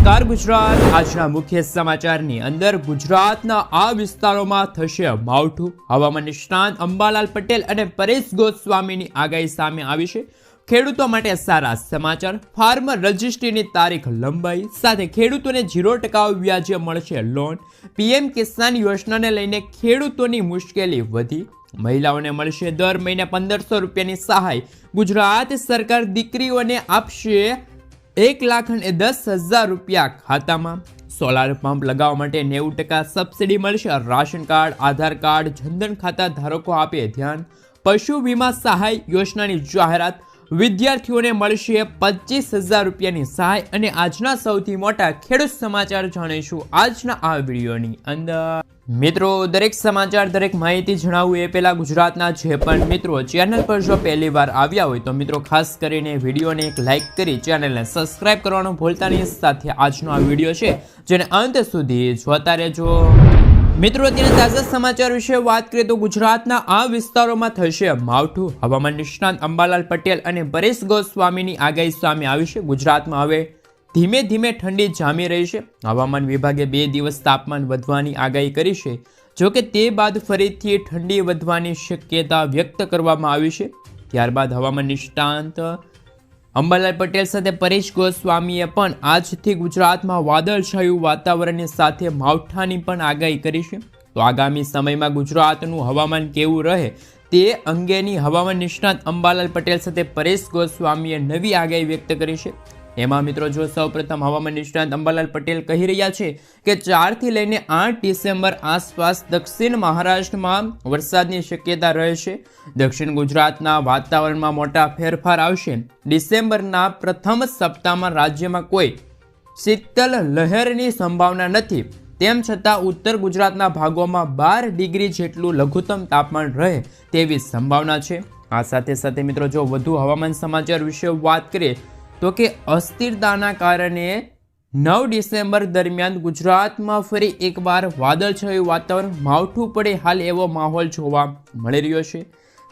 નમસ્કાર ગુજરાત, આજના મુખ્ય સમાચારની અંદર ગુજરાતના આ વિસ્તારોમાં થશે માવઠું. હવામાન નિષ્ણાત અંબાલાલ પટેલ અને પરેશ ગોસ્વામીની આગાહી સામે આવી છે. ખેડૂતો માટે સારા સમાચાર. ફાર્મર રજિસ્ટ્રીની તારીખ લંબાઈ, સાથે ખેડૂતોને 0% વ્યાજે મળશે લોન. પીએમ કિસાન યોજનાને લઈને ખેડૂતોની મુશ્કેલી વધી. મહિલાઓને મળશે દર મહિને 1500 રૂપિયાની સહાય. ગુજરાત સરકાર દીકરીઓને આપશે 1,10,000 રૂપિયા ખાતામાં. સોલાર પંપ લગાવવા માટે 90% સબસિડી મળશે. રાશન કાર્ડ, આધાર કાર્ડ, જનધન ખાતા ધારકો આપે ધ્યાન. પશુ વીમા સહાય યોજનાની જાહેરાત. વિદ્યાર્થીઓને મળશે 25,000 રૂપિયાની સહાય. અને આજના સૌથી મોટા ખેડૂત સમાચાર જાણીશું આજના આ વિડીયોની અંદર. મિત્રો, દરેક સમાચાર, દરેક માહિતી જણાવું એ પહેલા ગુજરાતના જે પણ મિત્રો ચેનલ પર જો પહેલી વાર આવ્યા હોય તો મિત્રો ખાસ કરીને વિડીયોને એક લાઇક કરી ચેનલને સબસ્ક્રાઇબ કરવાનું ભૂલતા નહીં. સાથે આજનો આ વિડીયો છે જેને અંત સુધી જોતા રહેજો. મિત્રો, અત્યારે તાજા સમાચાર વિશે વાત કરીએ તો ગુજરાતના આ વિસ્તારોમાં થશે માવઠું. હવામાન નિષ્ણાત અંબાલાલ પટેલ અને પરેશ ગોસ્વામીની આગાહી સામે આવી છે. ગુજરાતમાં હવે ધીમે ધીમે ઠંડી જામી રહી છે. હવામાન વિભાગે 2 દિવસ તાપમાન વધવાની આગાહી કરી છે. જોકે તે બાદ ફરીથી ઠંડી વધવાની શક્યતા વ્યક્ત કરવામાં આવી છે. ત્યારબાદ હવામાન નિષ્ણાત અંબાલાલ પટેલ સાથે પરેશ ગોસ્વામીએ પણ આજથી ગુજરાતમાં વાદળછાયું વાતાવરણની સાથે માવઠાની પણ આગાહી કરી છે. તો આગામી સમયમાં ગુજરાતનું હવામાન કેવું રહે તે અંગેની હવામાન નિષ્ણાત અંબાલાલ પટેલ સાથે પરેશ ગોસ્વામીએ નવી આગાહી વ્યક્ત કરી છે. એમાં મિત્રો જો સૌપ્રથમ હવામાન નિષ્ણાત અંબાલાલ પટેલ કહી રહ્યા છે કે 4 થી લઈને 8 ડિસેમ્બર આસપાસ દક્ષિણ મહારાષ્ટ્રમાં વરસાદની શક્યતા રહેશે. દક્ષિણ ગુજરાતના વાતાવરણમાં મોટા ફેરફાર આવશે. ડિસેમ્બરના પ્રથમ સપ્તાહમાં રાજ્યમાં કોઈ શીતલ લહેરની સંભાવના નથી. તેમ છતાં ઉત્તર ગુજરાતના ભાગોમાં 12 ડિગ્રી જેટલું લઘુત્તમ તાપમાન રહે તેવી સંભાવના છે. આ સાથે સાથે મિત્રો જો વધુ હવામાન સમાચાર વિશે વાત કરીએ તો કે અસ્થિરતાના કારણે 9 ડિસેમ્બર દરમિયાન ગુજરાતમાં ફરી એકવાર વાદળછાયું વાતાવરણ, માવઠું પડે હાલ એવો માહોલ જોવા મળી રહ્યો છે.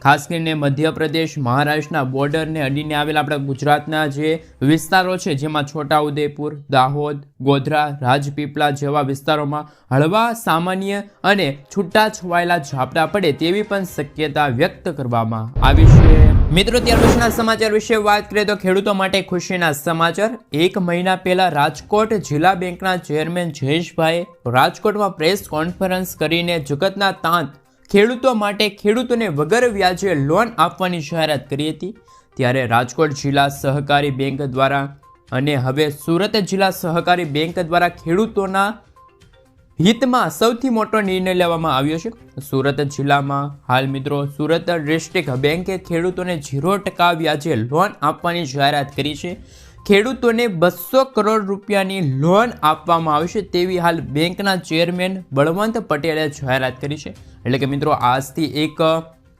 ખાસ કરીને મધ્યપ્રદેશ મહારાષ્ટ્રના બોર્ડરને અડીને આવેલા આપણા ગુજરાતના જે વિસ્તારો છે જેમાં છોટાઉદેપુર, દાહોદ, ગોધરા, રાજપીપળા જેવા વિસ્તારોમાં હળવા સામાન્ય અને છૂટાછવાયેલા ઝાપટા પડે તેવી પણ શક્યતા વ્યક્ત કરવામાં આવી છે. મિત્રો, ત્યાર પછીના સમાચાર વિશે વાત કરીએ તો ખેડૂતો માટે ખુશીના સમાચાર. 1 મહિના પહેલા રાજકોટ જિલ્લા બેંકના ચેરમેન જયેશભાઈએ રાજકોટમાં પ્રેસ કોન્ફરન્સ કરીને જગતના તાત ખેડૂતો માટે ખેડૂતોને વગર વ્યાજે લોન આપવાની જાહેરાત કરી હતી. ત્યારે રાજકોટ જિલ્લા સહકારી બેંક દ્વારા અને હવે સુરત જિલ્લા સહકારી બેંક દ્વારા ખેડૂતોના હિતમાં સૌથી મોટો નિર્ણય લેવામાં આવ્યો છે. સુરત જિલ્લામાં હાલ મિત્રો સુરત ડિસ્ટ્રિક્ટ બેંકે ખેડૂતોને 0% વ્યાજે લોન આપવાની જાહેરાત કરી છે. ખેડૂતોને 200 કરોડ રૂપિયાની લોન આપવામાં આવશે તેવી હાલ બેંકના ચેરમેન બળવંત પટેલે જાહેરાત કરી છે. એટલે કે મિત્રો આજથી 1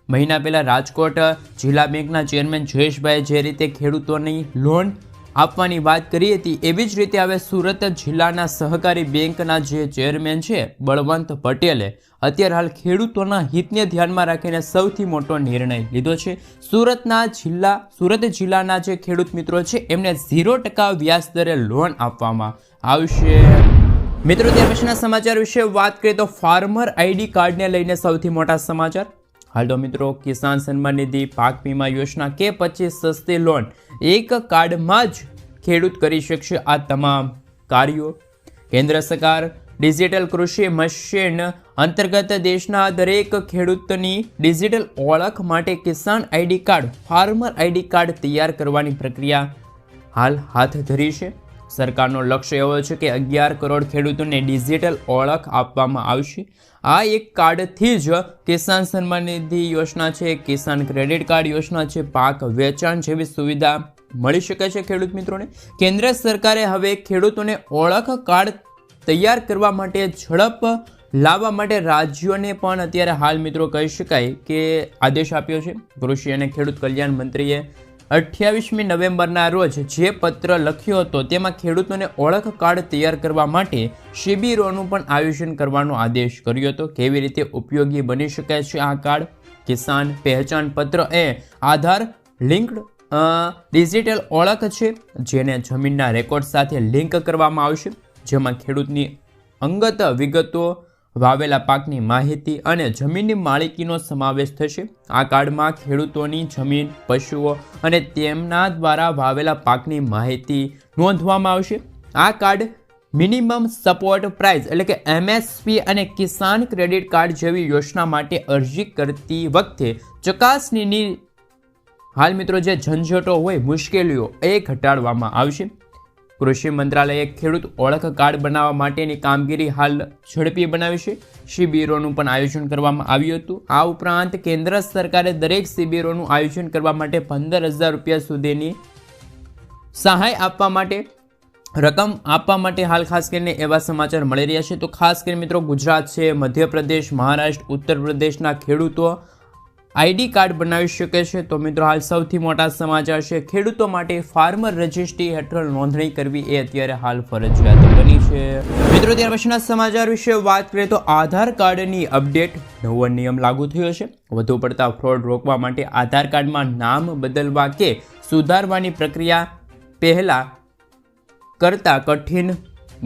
મહિના પહેલા રાજકોટ જિલ્લા બેંકના ચેરમેન જયેશભાઈએ જે રીતે ખેડૂતોની લોન આપવાની વાત કરી હતી એવી જ રીતે હવે સુરત જિલ્લાના સહકારી બેંકના જે ચેરમેન છે બળવંત પટેલે અત્યારે હાલ ખેડૂતોના હિતને ધ્યાનમાં રાખીને સૌથી મોટો નિર્ણય લીધો છે. સુરત જિલ્લાના જે ખેડૂત મિત્રો છે એમને 0% વ્યાજ દરે લોન આપવામાં આવશે. મિત્રો, ત્યાર પછીના સમાચાર વિશે વાત કરીએ તો ફાર્મર આઈડી કાર્ડને લઈને સૌથી મોટા સમાચાર. હાલ તો મિત્રો કિસાન સન્માન નિધિ, પાક વીમા યોજના કે પછી સસ્તી લોન એક કાર્ડમાં જ ખેડૂત કરી શકશે આ તમામ કાર્યો. કેન્દ્ર સરકાર ડિજિટલ કૃષિ મશીન અંતર્ગત દેશના દરેક ખેડૂતની ડિજિટલ ઓળખ માટે કિસાન ID card, farmer ID card તૈયાર કરવાની પ્રક્રિયા હાલ હાથ ધરી છે. સરકારનો લક્ષ્ય એવો છે કે 11 કરોડ ખેડૂતોને ડિજિટલ ઓળખ આપવામાં આવશે. આ એક કાર્ડથી જ કિસાન સન્માન નિધિ યોજના છે, કિસાન ક્રેડિટ કાર્ડ યોજના છે, પાક વેચાણ જેવી સુવિધા મળી શકે છે ખેડૂત મિત્રોને. કેન્દ્ર સરકારે હવે ખેડૂતોને ઓળખ કાર્ડ તૈયાર કરવા માટે ઝડપ લાવવા માટે રાજ્યોને પણ અત્યારે હાલ મિત્રો કહી શકાય કે આદેશ આપ્યો છે. કૃષિ અને ખેડૂત કલ્યાણ મંત્રીએ 28મી નવેમ્બરના રોજ જે પત્ર લખ્યો હતો તેમાં ખેડૂતોને ઓળખ કાર્ડ તૈયાર કરવા માટે શિબિરોનું પણ આયોજન કરવાનો આદેશ કર્યો હતો. કેવી રીતે ઉપયોગી બની શકે છે આ કાર્ડ? કિસાન પહેચાન પત્ર એ આધાર લિંક્ડ ડિજિટલ ઓળખ છે જેને જમીનના રેકોર્ડ સાથે લિંક કરવામાં આવશે, જેમાં ખેડૂતની અંગત વિગતો, વાવેલા પાકની માહિતી અને જમીનની માલિકીનો સમાવેશ થશે. આ કાર્ડમાં ખેડૂતોની જમીન, પશુઓ અને તેમના દ્વારા વાવેલા પાકની માહિતી નોંધવામાં આવશે. આ કાર્ડ મિનિમમ સપોર્ટ પ્રાઇસ એટલે કે MSP અને કિસાન ક્રેડિટ કાર્ડ જેવી યોજના માટે અરજી કરતી વખતે ચકાસણીની હાલ મિત્રો જે ઝંઝટો હોય, મુશ્કેલીઓ એ ઘટાડવામાં આવશે. કૃષિ મંત્રાલયે ખેડૂત ઓળખ કાર્ડ બનાવવા માટેની કામગીરી હાલ ઝડપી બનાવી છે. શિબિરોનું પણ આયોજન કરવામાં આવ્યું હતું. આ ઉપરાંત કેન્દ્ર સરકારે દરેક શિબિરોનું આયોજન કરવા માટે 15,000 રૂપિયા સુધીની સહાય આપવા માટે રકમ આપવા માટે હાલ ખાસ કરીને એવા સમાચાર મળી રહ્યા છે. તો ખાસ કરીને મિત્રો ગુજરાત છે, મધ્યપ્રદેશ, મહારાષ્ટ્ર, ઉત્તર પ્રદેશના ખેડૂતો ID કાર્ડ બનાવી શકે છે. તો મિત્રો હાલ સૌથી મોટા સમાચાર છે, ખેડૂતો માટે ફાર્મર રજિસ્ટ્રી હેઠળ નોંધણી કરવી એ અત્યારે હાલ ફરજિયાત બની છે. મિત્રો ત્યાર પછીના સમાચાર વિશે વાત કરીએ તો આધાર કાર્ડની અપડેટ, નવો નિયમ લાગુ થયો છે. વધુ પડતા ફ્રોડ રોકવા માટે આધાર કાર્ડમાં નામ બદલવા કે સુધારવાની પ્રક્રિયા પહેલા કરતાં કઠિન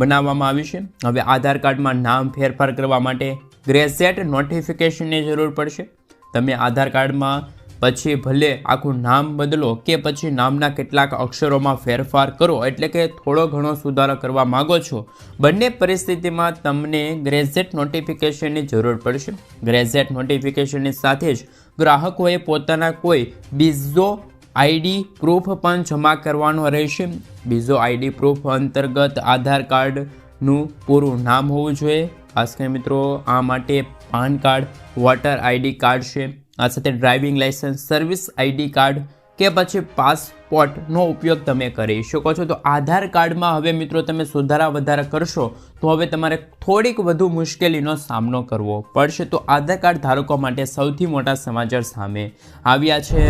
બનાવવામાં આવી છે. હવે આધાર કાર્ડમાં નામ ફેરફાર કરવા માટે ગેઝેટ નોટિફિકેશનની જરૂર પડશે. તમે આધાર કાર્ડમાં પછી ભલે આખું નામ બદલો કે પછી નામના કેટલાક અક્ષરોમાં ફેરફાર કરો, એટલે કે થોડો ઘણો સુધારો કરવા માગો છો, બંને પરિસ્થિતિમાં તમને ગેઝેટ નોટિફિકેશનની જરૂર પડશે. ગેઝેટ નોટિફિકેશનની સાથે જ ગ્રાહકોએ પોતાના કોઈ બીજો ID પ્રૂફ પણ જમા કરવાનો રહેશે. બીજો ID પ્રૂફ અંતર્ગત આધાર કાર્ડનું પૂરું નામ હોવું જોઈએ. ખાસ કરીને મિત્રો આ માટે PAN card, water ID card છે, આ સાથે driving licence, service ID card કે પછી પાસપોર્ટનો ઉપયોગ તમે કરી શકો છો. તો આધાર કાર્ડમાં હવે મિત્રો તમે સુધારા વધારા કરશો તો હવે તમારે થોડીક વધુ મુશ્કેલીનો સામનો કરવો પડશે. તો આધાર કાર્ડ ધારકો માટે સૌથી મોટા સમાચાર સામે આવ્યા છે.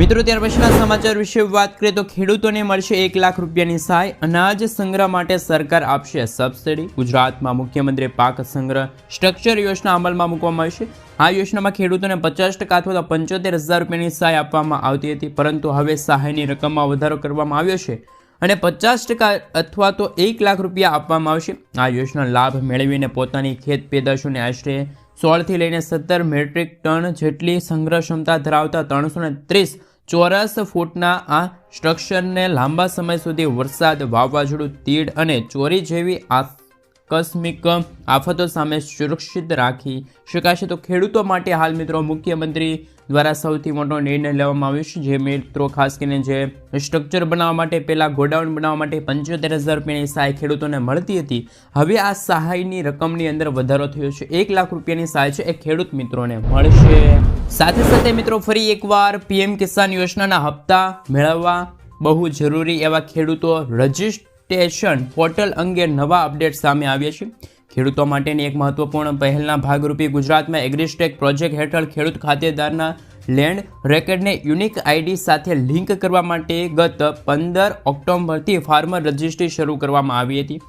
મિત્રો ત્યાર પછીના સમાચાર વિશે વાત કરીએ તો ખેડૂતોને મળશે 1 લાખ રૂપિયાની સહાય. અનાજ સંગ્રહ માટે સરકાર આપશે સબસિડી. ગુજરાતમાં મુખ્યમંત્રી પાક સંગ્રહ સ્ટ્રક્ચર યોજના અમલમાં મૂકવામાં આવી છે. આ યોજનામાં ખેડૂતોને 50% અથવા તો 75,000 રૂપિયાની સહાય આપવામાં આવતી હતી, પરંતુ હવે સહાયની રકમમાં વધારો કરવામાં આવ્યો છે અને 50% અથવા તો 1 લાખ રૂપિયા આપવામાં આવશે. આ યોજના લાભ મેળવીને પોતાની ખેત પેદાશોને આશરે 16 થી લઈને 17 મેટ્રિક ટન જેટલી સંગ્રહ ક્ષમતા ધરાવતા 330 ચોરસ ફૂટના આ સ્ટ્રક્ચરને લાંબા સમય સુધી વરસાદ, વાવાઝોડું, તીડ અને ચોરી જેવી આકસ્મિક આફતો સામે સુરક્ષિત રાખી શકાશે. તો ખેડૂતો માટે હાલ મિત્રો મુખ્યમંત્રી દ્વારા સૌથી મોટો નિર્ણય લેવામાં આવ્યો છે. જે મિત્રો ખાસ કરીને જે સ્ટ્રક્ચર બનાવવા માટે, પહેલાં ગોડાઉન બનાવવા માટે 75,000 રૂપિયાની સહાય ખેડૂતોને મળતી હતી, હવે આ સહાયની રકમની અંદર વધારો થયો છે. 1 લાખ રૂપિયાની સહાય છે એ ખેડૂત મિત્રોને મળશે. સાથે સાથે મિત્રો ફરી એકવાર PM કિસાન યોજનાના હપ્તા મેળવવા બહુ જરૂરી એવા ખેડૂતો રજિસ્ટ્રેશન પોર્ટલ અંગે નવા અપડેટ સામે આવ્યા છે. ખેડૂતો માટેની એક મહત્વપૂર્ણ પહેલના ભાગરૂપે ગુજરાતમાં એગ્રીસ્ટેક પ્રોજેક્ટ હેઠળ ખેડૂત ખાતેદારના લેન્ડ રેકર્ડને યુનિક ID સાથે લિંક કરવા માટે ગત 15 ઓક્ટોબરથી ફાર્મર રજિસ્ટ્રી શરૂ કરવામાં આવી હતી.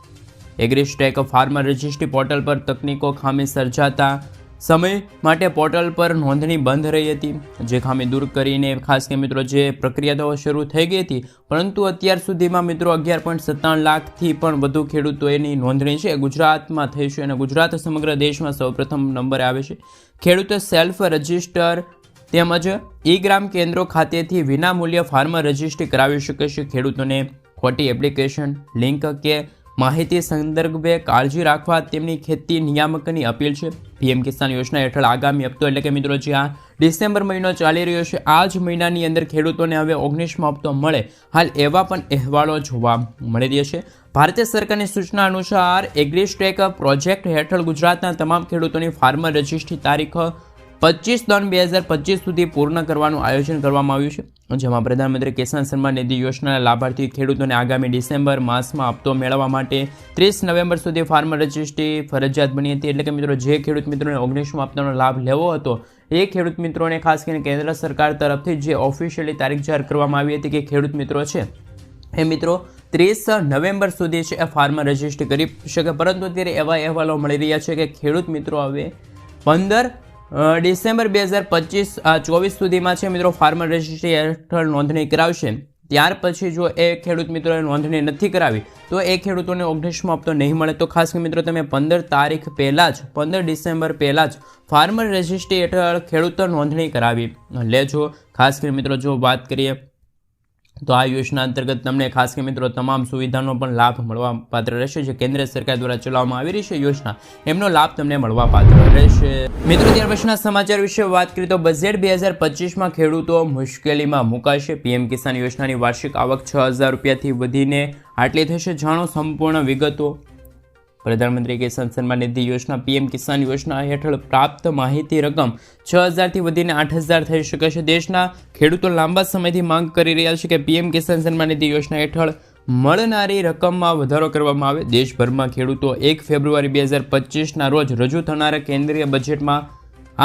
એગ્રીસ્ટેક ફાર્મર રજિસ્ટ્રી પોર્ટલ પર તકનીકો ખામી સર્જાતા સમય માટે પોર્ટલ પર નોંધણી બંધ રહી હતી, જે ખામી દૂર કરીને ખાસ કે મિત્રો જે પ્રક્રિયાઓ શરૂ થઈ ગઈ હતી, પરંતુ અત્યાર સુધીમાં મિત્રો 11.57 લાખથી પણ વધુ ખેડૂતોની નોંધણી છે ગુજરાતમાં થઈ છે અને ગુજરાત સમગ્ર દેશમાં સૌપ્રથમ નંબરે આવે છે. ખેડૂતો સેલ્ફ રજિસ્ટર તેમજ ગ્રામ કેન્દ્રો ખાતેથી વિનામૂલ્ય ફાર્મર રજિસ્ટ્રી કરાવી શકે છે. ખેડૂતોને ખોટી એપ્લિકેશન, લિંક કે માહિતી સંદર્ભે કાળજી રાખવા તેમની ખેતી નિયામકની અપીલ છે. PM કિસાન યોજના હેઠળ આગામી હપ્તો એટલે કે મિત્રો જે આ ડિસેમ્બર મહિનો ચાલી રહ્યો છે, આ જ મહિનાની અંદર ખેડૂતોને હવે 19મો હપ્તો મળે હાલ એવા પણ અહેવાલો જોવા મળી રહ્યા છે. ભારતીય સરકારની સૂચના અનુસાર એગ્રીસ્ટેક પ્રોજેક્ટ હેઠળ ગુજરાતના તમામ ખેડૂતોની ફાર્મર રજિસ્ટ્રી તારીખ 25/3/2025 સુધી પૂર્ણ કરવાનું આયોજન કરવામાં આવ્યું છે, જેમાં પ્રધાનમંત્રી કિસાન સન્માન નિધિ યોજનાના લાભાર્થી ખેડૂતોને આગામી ડિસેમ્બર માસમાં હપ્તો મેળવવા માટે 30 નવેમ્બર સુધી ફાર્મર રજિસ્ટ્રી ફરજિયાત બની હતી. એટલે કે મિત્રો જે ખેડૂત મિત્રોને 19મો હપ્તાનો લાભ લેવો હતો એ ખેડૂત મિત્રોને ખાસ કરીને કેન્દ્ર સરકાર તરફથી જે ઓફિશિયલી તારીખ જાહેર કરવામાં આવી હતી કે ખેડૂત મિત્રો છે એ મિત્રો 30 નવેમ્બર સુધી છે એ ફાર્મર રજિસ્ટ્રી કરી શકે, પરંતુ અત્યારે એવા અહેવાલો મળી રહ્યા છે કે ખેડૂત મિત્રો હવે 15 ડિસેમ્બર 2024 સુધીમાં છે મિત્રો ફાર્મર રજિસ્ટ્રી હેઠળ નોંધણી કરાવશે. ત્યાર પછી જો એ ખેડૂત મિત્રોએ નોંધણી નથી કરાવી તો એ ખેડૂતોને 19મો હપ્તો નહીં મળે. તો ખાસ મિત્રો તમે 15 ડિસેમ્બર પહેલાં જ ફાર્મર રજિસ્ટ્રી હેઠળ ખેડૂતો નોંધણી કરાવી લેજો. ખાસ કરીને મિત્રો જો વાત કરીએ તો આ યોજના અંતર્ગત તમને ખાસ કરીને મિત્રો તમામ સુવિધાનો પણ લાભ મળવા પાત્ર રહેશે. જે કેન્દ્ર સરકાર દ્વારા ચલાવવામાં આવી રહી છે યોજના, એમનો લાભ તમને મળવા પાત્ર રહેશે. મિત્રો ત્યાર પછીના સમાચાર વિશે વાત કરીએ તો બજેટ 2025માં ખેડૂતો મુશ્કેલીમાં મુકાશે. પીએમ કિસાન યોજનાની વાર્ષિક આવક 6,000 રૂપિયાથી વધીને આટલી થશે. જાણો સંપૂર્ણ વિગતો. પ્રધાનમંત્રી કિસાન સન્માન નિધિ યોજના પીએમ કિસાન યોજના હેઠળ પ્રાપ્ત માહિતી રકમ 6,000થી વધીને 8,000 થઈ શકે છે. દેશના ખેડૂતો લાંબા સમયથી માંગ કરી રહ્યા છે કે પીએમ કિસાન સન્માન નિધિ યોજના હેઠળ મળનારી રકમમાં વધારો કરવામાં આવે. દેશભરમાં ખેડૂતો 1 ફેબ્રુઆરી 2025ના રોજ રજૂ થનારા કેન્દ્રીય બજેટમાં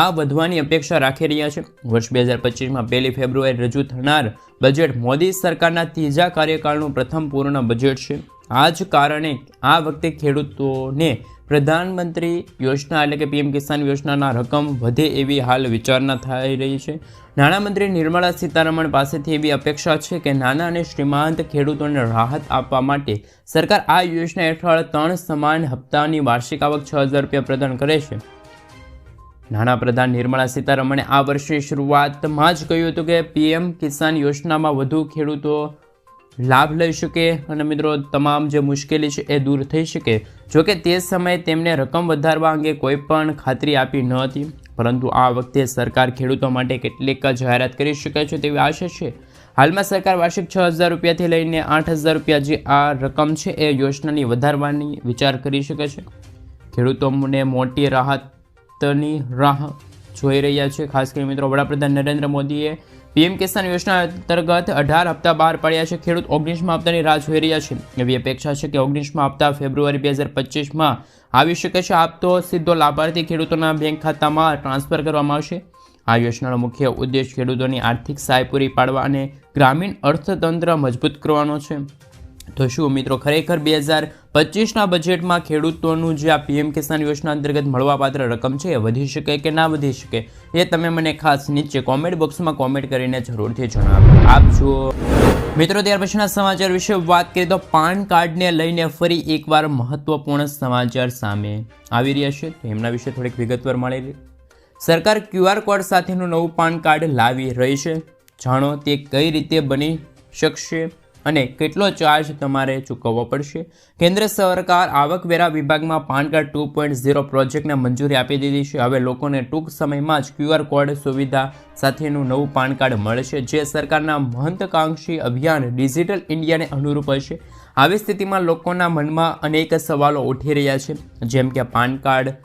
આ વધવાની અપેક્ષા રાખી રહ્યા છે. વર્ષ 2025માં 1 ફેબ્રુઆરી રજૂ થનાર બજેટ મોદી સરકારના ત્રીજા કાર્યકાળનું પ્રથમ પૂર્ણ બજેટ છે. આ જ કારણે આ વખતે ખેડૂતોને પ્રધાનમંત્રી યોજના એટલે કે પીએમ કિસાન યોજનાના રકમ વધે એવી હાલ વિચારણા થઈ રહી છે. નાણામંત્રી નિર્મલા સીતારમણ પાસેથી એવી અપેક્ષા છે કે નાના અને શ્રીમંત ખેડૂતોને રાહત આપવા માટે સરકાર આ યોજના હેઠળ 3 સમાન હપ્તાની વાર્ષિક આવક 6,000 રૂપિયા પ્રદાન કરે છે. નાણાપ્રધાન નિર્મલા સીતારમણે આ વર્ષની શરૂઆતમાં જ કહ્યું હતું કે પીએમ કિસાન યોજનામાં વધુ ખેડૂતો લાભ લઈ શકે અને મિત્રો તમામ જે મુશ્કેલી છે એ દૂર થઈ શકે. જોકે તે સમયે તેમને રકમ વધારવા અંગે કોઈ પણ ખાતરી આપી ન હતી, પરંતુ આ વખતે સરકાર ખેડૂતો માટે કેટલીક જાહેરાત કરી શકે છે તેવી આશા છે. હાલમાં સરકાર વાર્ષિક 6,000 રૂપિયાથી લઈને 8,000 રૂપિયા જે આ રકમ છે એ યોજનાની વધારવાની વિચાર કરી શકે છે. ખેડૂતોને મોટી રાહતની રાહ જોઈ રહ્યા છે. ખાસ કરીને મિત્રો વડાપ્રધાન નરેન્દ્ર મોદીએ પીએમ કિસાન યોજના અંતર્ગત 18 હપ્તા બહાર પાડ્યા છે. ખેડૂત 19મા હપ્તાની રાહ જોઈ રહ્યા છે. એવી અપેક્ષા છે કે 19મા હપ્તા ફેબ્રુઆરી 2025માં આવી શકે છે. હપ્તો સીધો લાભાર્થી ખેડૂતોના બેંક ખાતામાં ટ્રાન્સફર કરવામાં આવશે. આ યોજનાનો મુખ્ય ઉદ્દેશ ખેડૂતોની આર્થિક સહાય પૂરી પાડવા અને ગ્રામીણ અર્થતંત્ર મજબૂત કરવાનો છે. તો શું મિત્રો ખરેખર 2025ના બજેટમાં ખેડૂતોનું જે આ પીએમ કિસાન યોજના અંતર્ગત મળવાપાત્ર રકમ છે એ વધી શકે કે ના વધી શકે એ તમે મને ખાસ નીચે કોમેન્ટ બોક્સમાં કોમેન્ટ કરીને જરૂરથી આપજો. મિત્રો ત્યાર પછીના સમાચાર વિશે વાત કરીએ તો પાન કાર્ડને લઈને ફરી એકવાર મહત્વપૂર્ણ સમાચાર સામે આવી રહ્યા છે. તો એમના વિશે થોડીક વિગતવાર મળેલી. સરકાર QR કોડ સાથેનું નવું પાન કાર્ડ લાવી રહી છે. જાણો તે કઈ રીતે બની શકશે અને કેટલો ચાર્જ તમારે ચૂકવવો પડશે. કેન્દ્ર સરકાર આવકવેરા વિભાગમાં પાન કાર્ડ 2.0 પ્રોજેક્ટને મંજૂરી આપી દીધી છે. હવે લોકોને ટૂંક સમયમાં જ QR કોડ સુવિધા સાથેનું નવું પાન કાર્ડ મળશે, જે સરકારના મહત્વાકાંક્ષી અભિયાન ડિજિટલ ઇન્ડિયાને અનુરૂપ હશે. આવી સ્થિતિમાં લોકોના મનમાં અનેક સવાલો ઉઠી રહ્યા છે, જેમ કે પાન કાર્ડ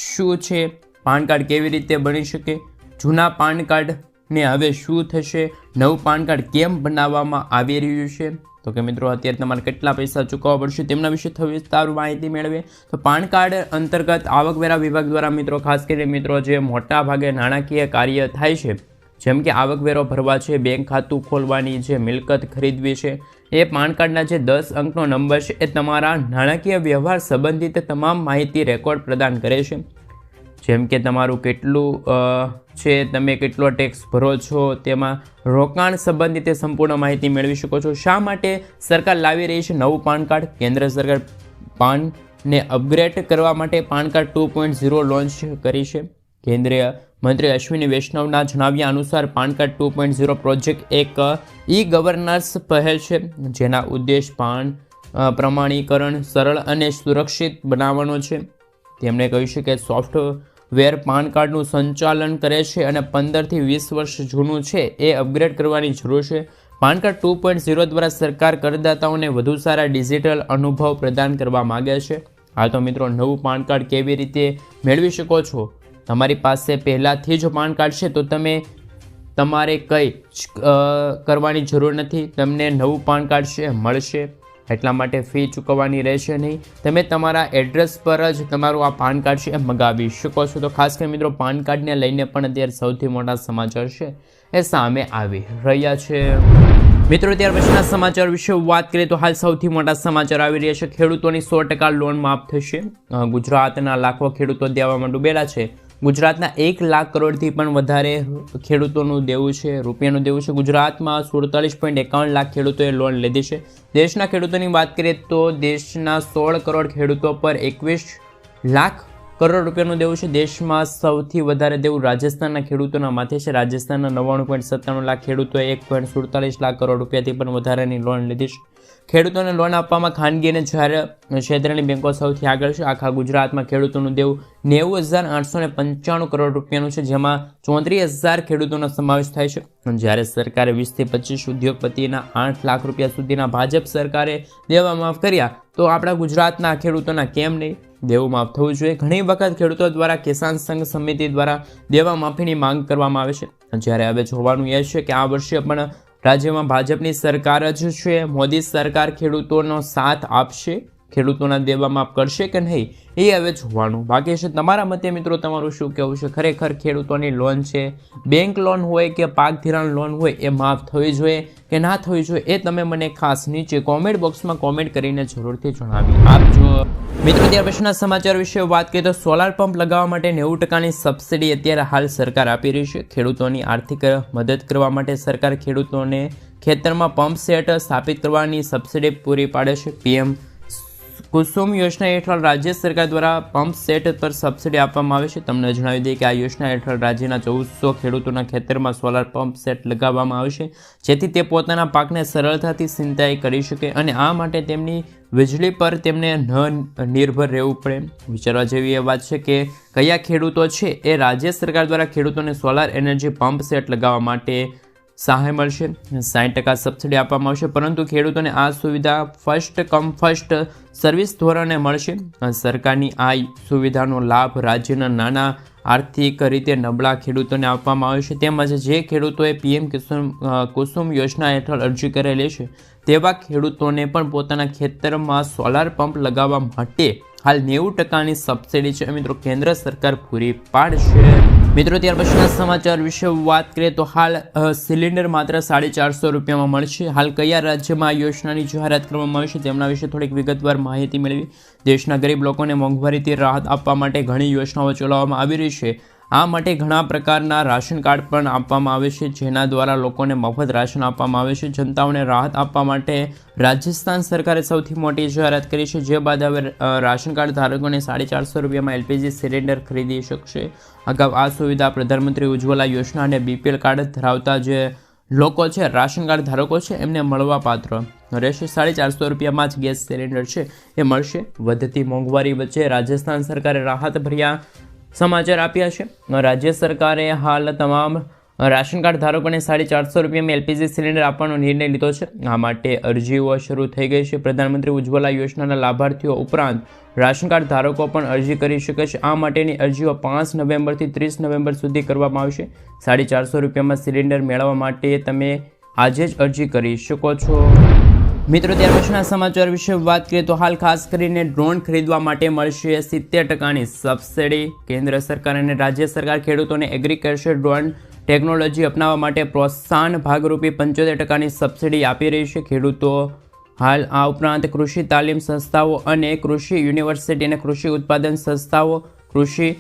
શું છે, પાન કાર્ડ કેવી રીતે બની શકે, જૂના પાન કાર્ડ ને હવે શું થશે, નવું પાન કાર્ડ કેમ બનાવવામાં આવી રહ્યું છે. તો કે મિત્રો અત્યારે તમારે કેટલા પૈસા ચૂકવવા પડશે તેમના વિશે વિસ્તાર માહિતી મેળવે. તો પાન કાર્ડ અંતર્ગત આવકવેરા વિભાગ દ્વારા મિત્રો ખાસ કરીને મિત્રો જે મોટા ભાગે નાણાકીય કાર્ય થાય છે, જેમ કે આવકવેરો ભરવા છે, બેંક ખાતું ખોલવાની છે, મિલકત ખરીદવી છે, એ પાન કાર્ડના જે 10 અંકનો નંબર છે એ તમારા નાણાકીય વ્યવહાર સંબંધિત તમામ માહિતી રેકોર્ડ પ્રદાન કરે છે. જેમ કે તમારું કેટલું છે, તમે કેટલો ટેક્સ ભરો છો, તેમાં રોકાણ સંબંધિત સંપૂર્ણ માહિતી મેળવી શકો છો. શા માટે સરકાર લાવી રહી છે નવું પાન કાર્ડ? કેન્દ્ર સરકાર પાનને અપગ્રેડ કરવા માટે પાન કાર્ડ 2.0 લોન્ચ કરી છે. કેન્દ્રીય મંત્રી અશ્વિની વૈષ્ણવના જણાવ્યા અનુસાર પાન કાર્ડ 2.0 પ્રોજેક્ટ એક ગવર્નન્સ પહેલ છે, જેના ઉદ્દેશ પાન પ્રમાણીકરણ સરળ અને સુરક્ષિત બનાવવાનો છે. તેમણે કહ્યું છે કે સોફ્ટવેર પાન કાર્ડનું સંચાલન કરે છે અને 15 થી 20 વર્ષ જૂનું છે એ અપગ્રેડ કરવાની જરૂર છે. પાન કાર્ડ 2.0 દ્વારા સરકાર કરદાતાઓને વધુ સારા ડિજિટલ અનુભવ પ્રદાન કરવા માગે છે. હા તો મિત્રો નવું પાન કાર્ડ કેવી રીતે મેળવી શકો છો? તમારી પાસે પહેલાંથી જ પાન કાર્ડ છે તો તમારે કંઈ કરવાની જરૂર નથી. તમને નવું પાન કાર્ડ છે મળશે, એટલા માટે ફી ચૂકવવાની રહેશે નહીં. તમે તમારા એડ્રેસ પર જ તમારું આ પાન કાર્ડ છે એ મંગાવી શકો છો. તો ખાસ કરીને મિત્રો પાન કાર્ડને લઈને પણ અત્યારે સૌથી મોટા સમાચાર છે એ સામે આવી રહ્યા છે. મિત્રો ત્યાર પછીના સમાચાર વિશે વાત કરીએ તો હાલ સૌથી મોટા સમાચાર આવી રહ્યા છે. ખેડૂતોની 100% લોન માફ થશે. ગુજરાતના લાખો ખેડૂતો દેવામાં ડૂબેલા છે. ગુજરાતના 1 લાખ કરોડથી પણ વધારે ખેડૂતોનું દેવું છે, રૂપિયાનું દેવું છે. ગુજરાતમાં 47.51 લાખ ખેડૂતોએ લોન લીધી છે. દેશના ખેડૂતોની વાત કરીએ તો દેશના 16 કરોડ ખેડૂતો પર 21 લાખ કરોડ રૂપિયાનું દેવું છે. દેશમાં સૌથી વધારે દેવું રાજસ્થાનના ખેડૂતોના માથે છે. રાજસ્થાનના 99.97 લાખ ખેડૂતોએ 1.47 લાખ કરોડ રૂપિયાથી પણ વધારેની લોન લીધી છે. ખેડૂતોને લોન આપવામાં ખાનગી અને જાહેર ક્ષેત્રની બેંકો સૌથી આગળ છે. આખા ગુજરાતમાં ખેડૂતોનું દેવું 90,895 કરોડ રૂપિયાનું છે, જેમાં 34,000 ખેડૂતોનો સમાવેશ થાય છે. જ્યારે સરકારે 20 થી 25 ઉદ્યોગપતિના 8 લાખ રૂપિયા સુધીના ભાજપ સરકારે દેવા માફ કર્યા, તો આપણા ગુજરાતના ખેડૂતોના કેમ નહીં દેવું માફ થવું જોઈએ. ઘણી વખત ખેડૂતો દ્વારા કિસાન સંઘ સમિતિ દ્વારા દેવા માફીની માંગ કરવામાં આવે છે. જ્યારે હવે જોવાનું એ છે કે આ વર્ષે પણ રાજ્યમાં ભાજપની સરકાર જ છે. મોદી સરકાર ખેડૂતોનો સાથ આપશે, ખેડૂતોના દેવા માફ કરશે કે નહીં એ હવે જોવાનું બાકી છે. તમારા મતે મિત્રો તમારું શું કહેવું છે? ખરેખર ખેડૂતોની લોન છે, બેંક લોન હોય કે પાક ધિરાણ લોન હોય, એ માફ થવી જોઈએ કે ના થવી જોઈએ એ તમે મને ખાસ નીચે કોમેન્ટ બોક્સમાં કોમેન્ટ કરીને જરૂરથી જણાવી આપજો. મિત્રો ત્યાર પછીના સમાચાર વિશે વાત કરીએ તો સોલાર પંપ લગાવવા માટે 90%ની સબસિડી અત્યારે હાલ સરકાર આપી રહી છે. ખેડૂતોની આર્થિક મદદ કરવા માટે સરકાર ખેડૂતોને ખેતરમાં પંપ સેટ સ્થાપિત કરવાની સબસિડી પૂરી પાડે છે. PM કુસુમ યોજના હેઠળ રાજ્ય સરકાર દ્વારા પંપ સેટ પર સબસિડી આપવામાં આવે છે. તમને જણાવી દઈએ કે આ યોજના હેઠળ રાજ્યના 1400 ખેડૂતોના ખેતરમાં સોલાર પંપ સેટ લગાવવામાં આવશે, જેથી તે પોતાના પાકને સરળતાથી સિંચાઈ કરી શકે અને આ માટે તેમની વીજળી પર તેમને ન નિર્ભર રહેવું પડે. વિચારવા જેવી એ વાત છે કે કયા ખેડૂતો છે એ રાજ્ય સરકાર દ્વારા ખેડૂતોને સોલાર એનર્જી પંપ સેટ લગાવવા માટે સહાય મળશે. 60% સબસિડી આપવામાં આવશે, પરંતુ ખેડૂતોને આ સુવિધા ફર્સ્ટ કમ ફર્સ્ટ સર્વિસ ધોરણે મળશે. સરકારની આ સુવિધાનો લાભ રાજ્યના નાના આર્થિક રીતે નબળા ખેડૂતોને આપવામાં આવે છે. તેમજ જે ખેડૂતોએ PM કુસુમ યોજના હેઠળ અરજી કરેલી છે તેવા ખેડૂતોને પણ પોતાના ખેતરમાં સોલાર પંપ લગાવવા માટે હાલ 90%ની સબસિડી છે મિત્રો કેન્દ્ર સરકાર પૂરી પાડશે. મિત્રો ત્યાર પછીના સમાચાર વિશે વાત કરીએ તો હાલ સિલિન્ડર માત્ર 450 રૂપિયામાં મળશે. હાલ કયા રાજ્યમાં આ યોજનાની જાહેરાત કરવામાં આવી છે તેમના વિશે થોડીક વિગતવાર માહિતી મેળવી. દેશના ગરીબ લોકોને મોંઘવારીથી રાહત આપવા માટે ઘણી યોજનાઓ ચલાવવામાં આવી રહી છે. આ માટે ઘણા પ્રકારના રાશન કાર્ડ પણ આપવામાં આવે છે, જેના દ્વારા લોકોને મફત રાશન આપવામાં આવે છે. જનતાઓને રાહત આપવા માટે રાજસ્થાન સરકારે સૌથી મોટી જાહેરાત કરી છે, જે બાદ હવે રાશન કાર્ડ ધારકોને 450 રૂપિયામાં LPG સિલિન્ડર ખરીદી શકશે. અગાઉ આ સુવિધા પ્રધાનમંત્રી ઉજ્જવલા યોજના અને BPL કાર્ડ ધરાવતા જે લોકો છે, રાશન કાર્ડ ધારકો છે, એમને મળવા પાત્ર રહેશે. 450 રૂપિયામાં જ ગેસ સિલિન્ડર છે એ મળશે. વધતી મોંઘવારી વચ્ચે રાજસ્થાન સરકારે રાહત ભર્યા સમાચાર આપ્યા છે. રાજ્ય સરકારે હાલ તમામ રાશન કાર્ડ ધારકોને 450 રૂપિયામાં LPG સિલિન્ડર આપવાનો નિર્ણય લીધો છે. આ માટે અરજીઓ શરૂ થઈ ગઈ છે. પ્રધાનમંત્રી ઉજ્જવલા યોજનાના લાભાર્થીઓ ઉપરાંત રાશન કાર્ડ ધારકો પણ અરજી કરી શકે છે. આ માટેની અરજીઓ 5 નવેમ્બરથી 30 નવેમ્બર સુધી કરવામાં આવશે. 450 રૂપિયામાં સિલિન્ડર મેળવવા માટે તમે આજે જ અરજી કરી શકો છો. મિત્રો ત્યાર પછીના સમાચાર વિશે વાત કરીએ તો હાલ ખાસ કરીને ડ્રોન ખરીદવા માટે મળશે 70%ની સબસિડી. કેન્દ્ર સરકાર અને રાજ્ય સરકાર ખેડૂતોને એગ્રીકલ્ચર ડ્રોન ટેકનોલોજી અપનાવવા માટે પ્રોત્સાહન ભાગરૂપે 75%ની સબસિડી આપી રહી છે. ખેડૂતો હાલ આ ઉપરાંત કૃષિ તાલીમ સંસ્થાઓ અને કૃષિ યુનિવર્સિટી અને કૃષિ ઉત્પાદન સંસ્થાઓ, કૃષિ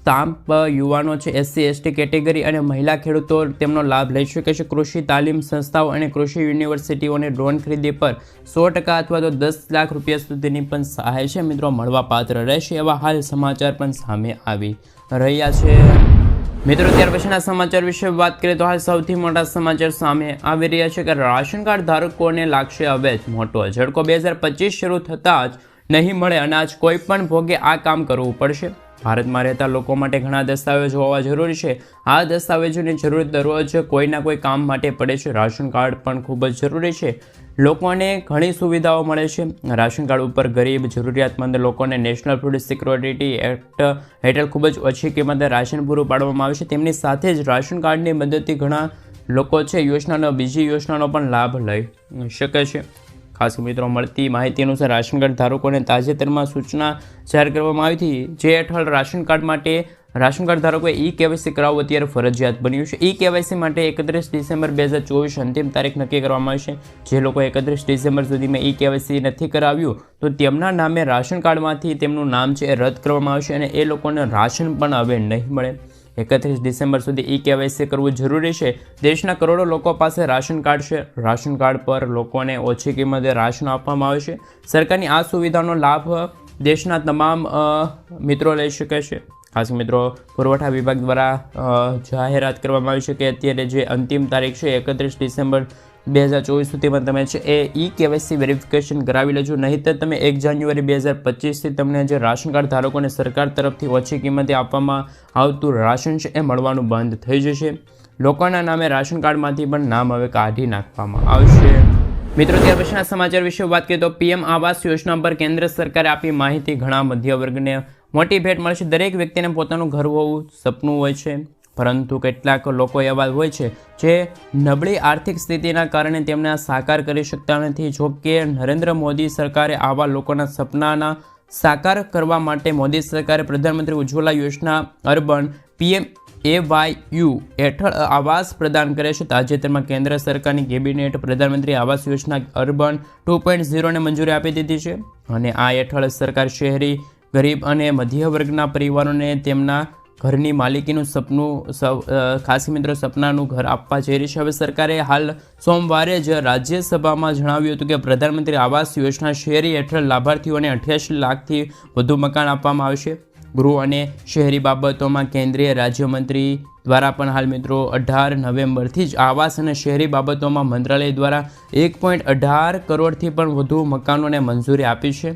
સ્ટામ્પ યુવાનો છે, SC/ST કેટેગરી અને મહિલા ખેડૂતો તેમનો લાભ લઈ શકે છે. કૃષિ તાલીમ સંસ્થાઓ અને કૃષિ યુનિવર્સિટીઓને ડ્રોન ખરીદી પર 100% અથવા તો 10 લાખ રૂપિયા સુધીની પણ સહાય છે મિત્રો મળવા પાત્ર રહેશે. એવા હાલ સમાચાર પણ સામે આવી રહ્યા છે. મિત્રો ત્યાર પછીના સમાચાર વિશે વાત કરીએ તો હાલ સૌથી મોટા સમાચાર સામે આવી રહ્યા છે કે રાશન કાર્ડ ધારકોને લાગશે હવે મોટો ઝટકો. 2025 શરૂ થતાં જ નહીં મળે અનાજ, કોઈ પણ ભોગે આ કામ કરવું પડશે. ભારતમાં રહેતા લોકો માટે ઘણા દસ્તાવેજો હોવા જરૂરી છે. આ દસ્તાવેજોની જરૂર દરરોજ કોઈના કોઈ કામ માટે પડે છે. રાશન કાર્ડ પણ ખૂબ જ જરૂરી છે. લોકોને ઘણી સુવિધાઓ મળે છે. રાશન કાર્ડ ઉપર ગરીબ જરૂરિયાતમંદ લોકોને નેશનલ ફૂડ સિક્યોરિટી એક્ટ હેઠળ ખૂબ જ ઓછી કિંમતે રાશન પૂરું પાડવામાં આવે છે. તેમની સાથે જ રાશન કાર્ડની મદદથી ઘણા લોકો છે બીજી યોજનાનો પણ લાભ લઈ શકે છે. ખાસ મિત્રો મળતી માહિતી અનુસાર રાશન કાર્ડ ધારકોને તાજેતરમાં સૂચના જાહેર કરવામાં આવી હતી, જે હેઠળ રાશન કાર્ડ માટે રાશન કાર્ડ ધારકોએ E-KYC કરાવવું અત્યારે ફરજિયાત બન્યું છે. E-KYC માટે 31 ડિસેમ્બર 2024 અંતિમ તારીખ નક્કી કરવામાં આવી છે. જે લોકો 31 ડિસેમ્બર સુધીમાં E-KYC નથી કરાવ્યું તો તેમના નામે રાશન કાર્ડમાંથી તેમનું નામ છે એ રદ કરવામાં આવશે અને એ લોકોને રાશન પણ હવે નહીં મળે. 31 ડિસેમ્બર સુધી E-KYC કરવું જરૂરી છે. દેશના કરોડો લોકો પાસે રાશન કાર્ડ છે. રાશન કાર્ડ પર લોકોને ઓછી કિંમતે રાશન આપવામાં આવે છે. સરકારની આ સુવિધાનો લાભ દેશના તમામ મિત્રો લઈ શકે છે. ખાસ મિત્રો, પુરવઠા વિભાગ દ્વારા જાહેરાત કરવામાં આવી છે કે અત્યારે જે અંતિમ તારીખ છે 31 ડિસેમ્બર 2024 સુધીમાં તમે છે એ E-KYC વેરિફિકેશન કરાવી લેજો. નહીંતર તમે 1 જાન્યુઆરી 2025થી તમને જે રાશન કાર્ડ ધારકોને સરકાર તરફથી ઓછી કિંમતે આપવામાં આવતું રાશન છે એ મળવાનું બંધ થઈ જશે. લોકોના નામે રાશન કાર્ડમાંથી પણ નામ હવે કાઢી નાખવામાં આવશે. મિત્રો, ત્યાર પછીના સમાચાર વિશે વાત કરીએ તો PM આવાસ યોજના પર કેન્દ્ર સરકારે આપી માહિતી. ઘણા મધ્ય વર્ગને મોટી ભેટ મળશે. દરેક વ્યક્તિને પોતાનું ઘર હોવું સપનું હોય છે, પરંતુ કેટલાક લોકો એવા હોય છે જે નબળી આર્થિક સ્થિતિના કારણે તેમને સાકાર કરી શકતા નથી. જો કે નરેન્દ્ર મોદી સરકારે આવા લોકોના સપનાના સાકાર કરવા માટે મોદી સરકારે પ્રધાનમંત્રી ઉજ્જવલા યોજના અર્બન PMAYU હેઠળ આવાસ પ્રદાન કરે છે. તાજેતરમાં કેન્દ્ર સરકારની કેબિનેટ પ્રધાનમંત્રી આવાસ યોજના અર્બન 2.0ને મંજૂરી આપી દીધી છે અને આ હેઠળ સરકાર શહેરી, ગરીબ અને મધ્ય વર્ગના પરિવારોને તેમના ઘરની માલિકીનું ખાસ મિત્રો સપનાનું ઘર આપવા જઈ રહી છે. હવે સરકારે હાલ સોમવારે જ રાજ્યસભામાં જણાવ્યું હતું કે પ્રધાનમંત્રી આવાસ યોજના શહેરી હેઠળ લાભાર્થીઓને 88 લાખથી વધુ મકાન આપવામાં આવશે. ગૃહ અને શહેરી બાબતોમાં કેન્દ્રીય રાજ્યમંત્રી દ્વારા પણ હાલ મિત્રો 18 નવેમ્બરથી જ આવાસ અને શહેરી બાબતોમાં મંત્રાલય દ્વારા 1.18 કરોડથી પણ વધુ મકાનોને મંજૂરી આપી છે.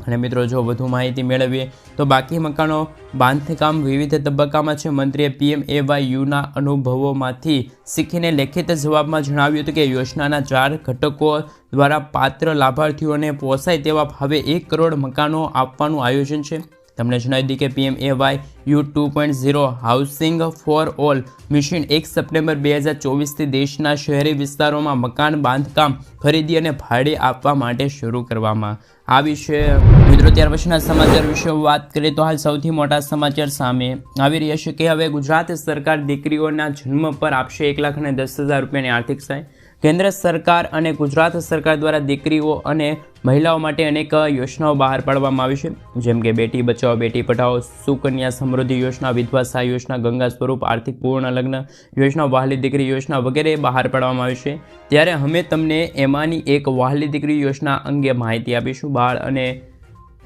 અને મિત્રો, જો વધુ માહિતી મેળવીએ તો બાકી મકાનો બાંધકામ વિવિધ તબક્કામાં છે. મંત્રીએ PMAYUના અનુભવોમાંથી શીખીને લેખિત જવાબમાં જણાવ્યું હતું કે યોજનાના 4 ઘટકો દ્વારા પાત્ર લાભાર્થીઓને પોસાય તેવા ભાવે 1 કરોડ મકાનો આપવાનું આયોજન છે. તમને જણાવી દઈએ કે PMAYU 2.0 housing for all mission 1 September 2024થી દેશના શહેરી વિસ્તારોમાં મકાન બાંધકામ, ખરીદી અને ભાડે આપવા માટે શરૂ કરવામાં આવી છે. મિત્રો, ત્યાર પછીના સમાચાર વિશે વાત કરીએ તો હાલ સૌથી મોટા સમાચાર સામે આવી રહ્યા છે કે હવે ગુજરાત સરકાર દીકરીઓના જન્મ પર આપશે 1,10,000 રૂપિયાની આર્થિક સહાય. કેન્દ્ર સરકાર અને ગુજરાત સરકાર દ્વારા દીકરીઓ અને મહિલાઓ માટે અનેક યોજનાઓ બહાર પાડવામાં આવી છે, જેમ કે બેટી બચાવો બેટી પઢાઓ, સુકન્યા સમૃદ્ધિ યોજના, વિધવા સહાય યોજના, ગંગા સ્વરૂપ આર્થિક પૂર્ણ લગ્ન યોજના, વહાલી દીકરી યોજના વગેરે બહાર પાડવામાં આવી છે. ત્યારે અમે તમને એમાંની એક વહાલી દીકરી યોજના અંગે માહિતી આપીશું. બાળ અને